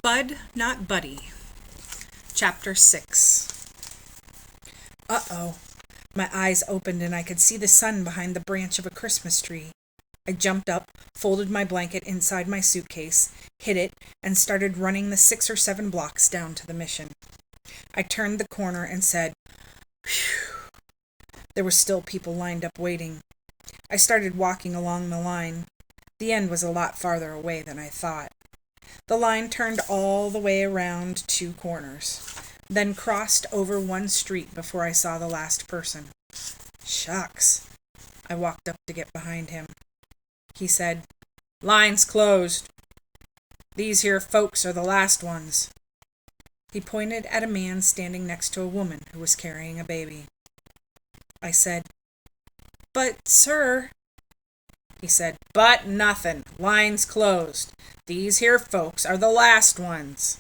Bud, Not Buddy. Chapter 6. Uh-oh. My eyes opened and I could see the sun behind the branch of a Christmas tree. I jumped up, folded my blanket inside my suitcase, hid it, and started running the 6 or 7 blocks down to the mission. I turned the corner and said, "Phew." There were still people lined up waiting. I started walking along the line. The end was a lot farther away than I thought. The line turned all the way around 2 corners, then crossed over one street before I saw the last person. Shucks. I walked up to get behind him. He said, "Line's closed. These here folks are the last ones." He pointed at a man standing next to a woman who was carrying a baby. I said, "But, sir..." He said, "But nothing. Line's closed. These here folks are the last ones."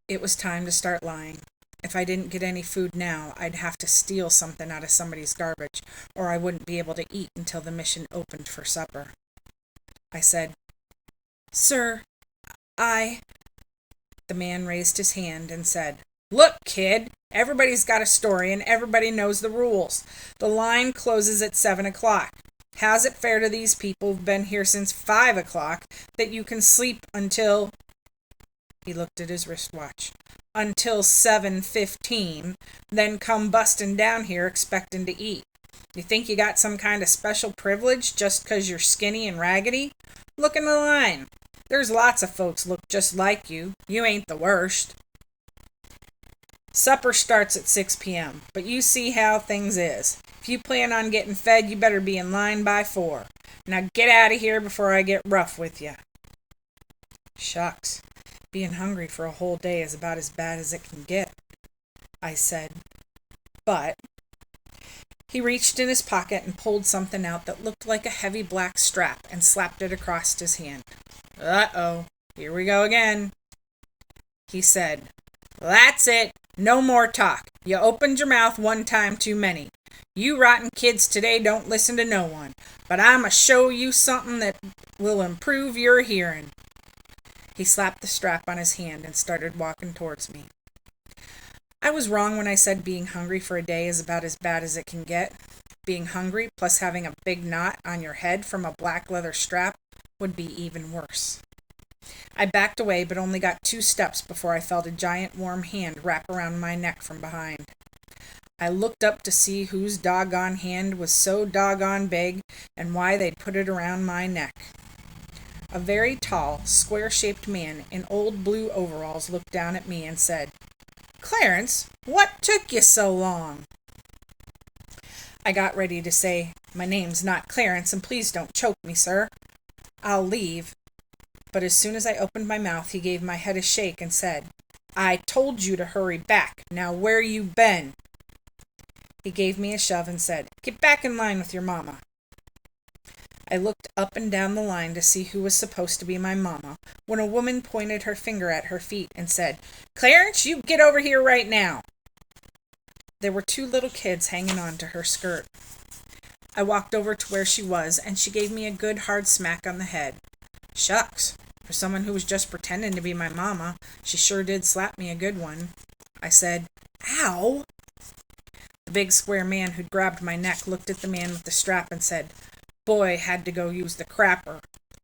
It was time to start lying. If I didn't get any food now, I'd have to steal something out of somebody's garbage, or I wouldn't be able to eat until the mission opened for supper. I said, "Sir, I..." The man raised his hand and said, "Look, kid, everybody's got a story and everybody knows the rules. The line closes at 7 o'clock. How's it fair to these people who've been here since 5 o'clock that you can sleep until..." He looked at his wristwatch. "Until 7:15, then come busting down here expecting to eat. You think you got some kind of special privilege just 'cause you're skinny and raggedy? Look in the line. There's lots of folks look just like you. You ain't the worst. Supper starts at 6 p.m., but you see how things is. If you plan on getting fed, you better be in line by 4. Now get out of here before I get rough with you." "Shucks. Being hungry for a whole day is about as bad as it can get," I said. "But..." He reached in his pocket and pulled something out that looked like a heavy black strap and slapped it across his hand. "Uh-oh, here we go again." He said, "That's it. No more talk. You opened your mouth one time too many. You rotten kids today don't listen to no one, but I'ma show you something that will improve your hearing." He slapped the strap on his hand and started walking towards me. I was wrong when I said being hungry for a day is about as bad as it can get. Being hungry plus having a big knot on your head from a black leather strap would be even worse. I backed away but only got 2 steps before I felt a giant warm hand wrap around my neck from behind. I looked up to see whose doggone hand was so doggone big and why they'd put it around my neck. A very tall, square-shaped man in old blue overalls looked down at me and said, "Clarence, what took you so long?" I got ready to say, "My name's not Clarence, and please don't choke me, sir. I'll leave." But as soon as I opened my mouth, he gave my head a shake and said, "I told you to hurry back. Now where you been?" He gave me a shove and said, "Get back in line with your mama." I looked up and down the line to see who was supposed to be my mama, when a woman pointed her finger at her feet and said, "Clarence, you get over here right now." There were 2 little kids hanging on to her skirt. I walked over to where she was, and she gave me a good hard smack on the head. Shucks, for someone who was just pretending to be my mama, she sure did slap me a good one. I said, "Ow!" The big square man who'd grabbed my neck looked at the man with the strap and said, "Boy had to go use the crapper.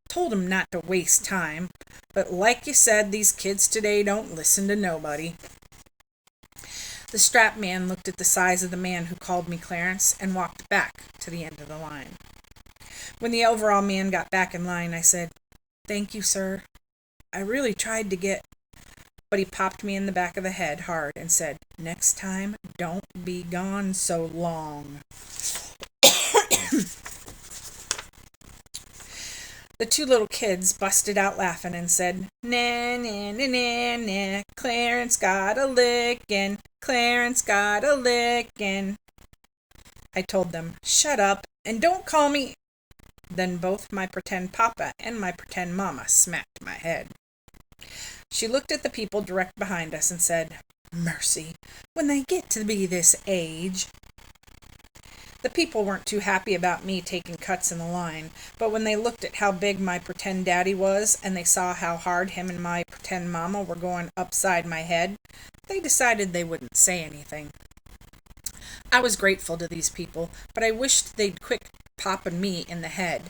Told him not to waste time. But like you said, these kids today don't listen to nobody." The strap man looked at the size of the man who called me Clarence and walked back to the end of the line. When the overall man got back in line, I said, "Thank you, sir. I really tried to get..." But he popped me in the back of the head hard and said, "Next time, don't be gone so long." The 2 little kids busted out laughing and said, "Na, na, na, na, na, Clarence got a lickin', Clarence got a lickin'." I told them, "Shut up, and don't call me..." Then both my pretend papa and my pretend mama smacked my head. She looked at the people direct behind us and said, "Mercy, when they get to be this age..." The people weren't too happy about me taking cuts in the line, but when they looked at how big my pretend daddy was and they saw how hard him and my pretend mama were going upside my head, they decided they wouldn't say anything. I was grateful to these people, but I wished they'd quit popping me in the head.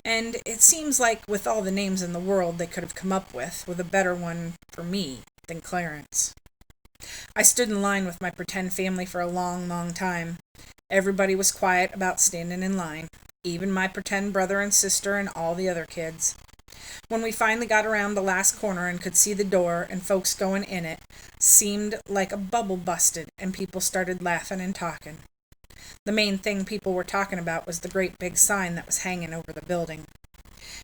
And it seems like with all the names in the world they could have come up with a better one for me than Clarence. I stood in line with my pretend family for a long, long time. Everybody was quiet about standing in line, even my pretend brother and sister and all the other kids. When we finally got around the last corner and could see the door and folks going in it, seemed like a bubble busted and people started laughing and talking. The main thing people were talking about was the great big sign that was hanging over the building.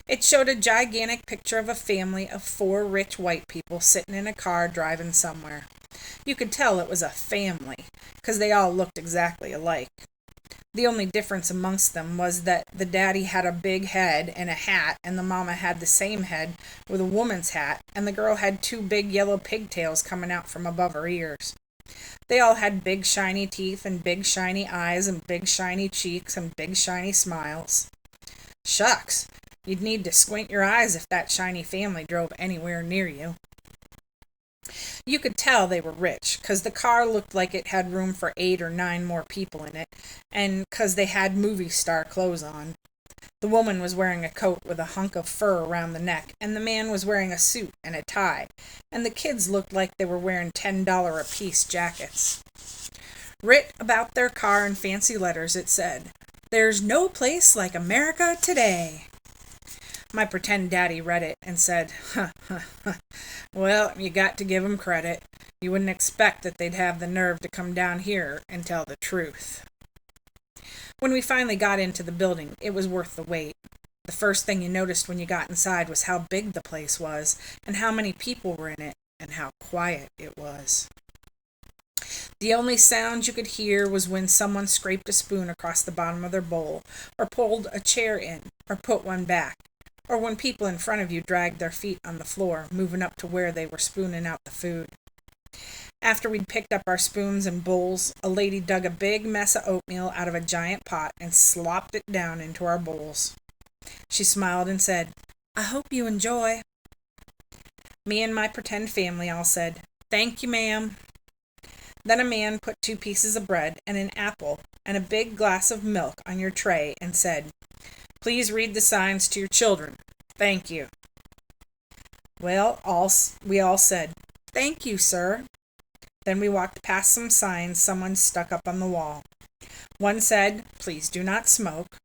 It showed a gigantic picture of a family of 4 rich white people sitting in a car driving somewhere. You could tell it was a family, because they all looked exactly alike. The only difference amongst them was that the daddy had a big head and a hat, and the mama had the same head with a woman's hat, and the girl had 2 big yellow pigtails coming out from above her ears. They all had big shiny teeth and big shiny eyes and big shiny cheeks and big shiny smiles. Shucks, you'd need to squint your eyes if that shiny family drove anywhere near you. You could tell they were rich, 'cause the car looked like it had room for 8 or 9 more people in it, and 'cause they had movie star clothes on. The woman was wearing a coat with a hunk of fur around the neck, and the man was wearing a suit and a tie, and the kids looked like they were wearing $10 apiece jackets. Writ about their car in fancy letters it said, "There's no place like America today." My pretend daddy read it and said, "Well, you got to give 'em credit. You wouldn't expect that they'd have the nerve to come down here and tell the truth." When we finally got into the building, it was worth the wait. The first thing you noticed when you got inside was how big the place was, and how many people were in it, and how quiet it was. The only sound you could hear was when someone scraped a spoon across the bottom of their bowl, or pulled a chair in, or put one back, or when people in front of you dragged their feet on the floor, moving up to where they were spooning out the food. After we'd picked up our spoons and bowls, a lady dug a big mess of oatmeal out of a giant pot and slopped it down into our bowls. She smiled and said, "I hope you enjoy." Me and my pretend family all said, "Thank you, ma'am." Then a man put 2 pieces of bread and an apple and a big glass of milk on your tray and said, "Please read the signs to your children. Thank you." Well, we all said, "Thank you, sir." Then we walked past some signs someone stuck up on the wall. One said, "Please do not smoke."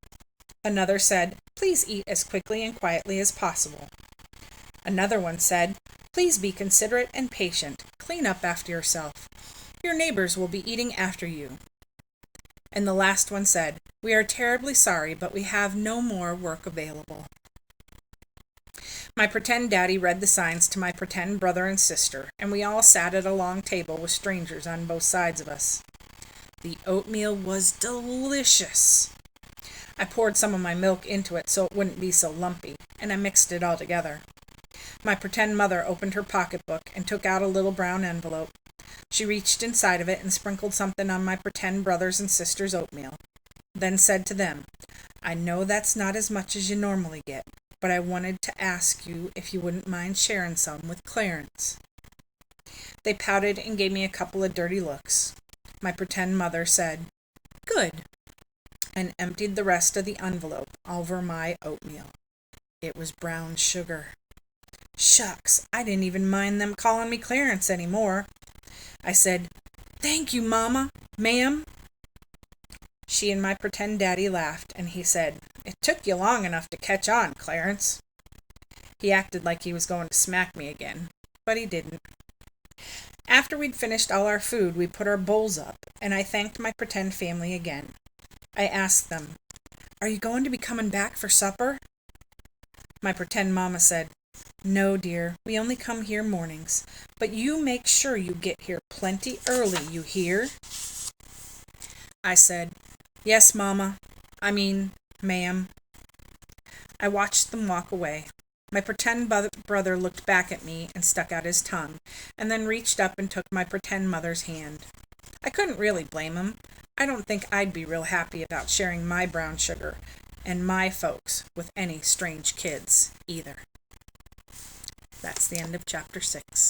Another said, "Please eat as quickly and quietly as possible." Another one said, "Please be considerate and patient. Clean up after yourself. Your neighbors will be eating after you." And the last one said, "We are terribly sorry, but we have no more work available." My pretend daddy read the signs to my pretend brother and sister, and we all sat at a long table with strangers on both sides of us. The oatmeal was delicious. I poured some of my milk into it so it wouldn't be so lumpy, and I mixed it all together. My pretend mother opened her pocketbook and took out a little brown envelope. She reached inside of it and sprinkled something on my pretend brothers and sisters' oatmeal, then said to them, "I know that's not as much as you normally get, but I wanted to ask you if you wouldn't mind sharing some with Clarence." They pouted and gave me a couple of dirty looks. My pretend mother said, "Good," and emptied the rest of the envelope over my oatmeal. It was brown sugar. Shucks, I didn't even mind them calling me Clarence any more. I said, "Thank you, Mama, ma'am." She and my pretend daddy laughed, and he said, "It took you long enough to catch on, Clarence." He acted like he was going to smack me again, but he didn't. After we'd finished all our food, we put our bowls up, and I thanked my pretend family again. I asked them, "Are you going to be coming back for supper?" My pretend mama said, "No, dear, we only come here mornings, but you make sure you get here plenty early, you hear?" I said, "Yes, Mama. Ma'am." I watched them walk away. My pretend brother looked back at me and stuck out his tongue, and then reached up and took my pretend mother's hand. I couldn't really blame him. I don't think I'd be real happy about sharing my brown sugar and my folks with any strange kids either. That's the end of chapter 6.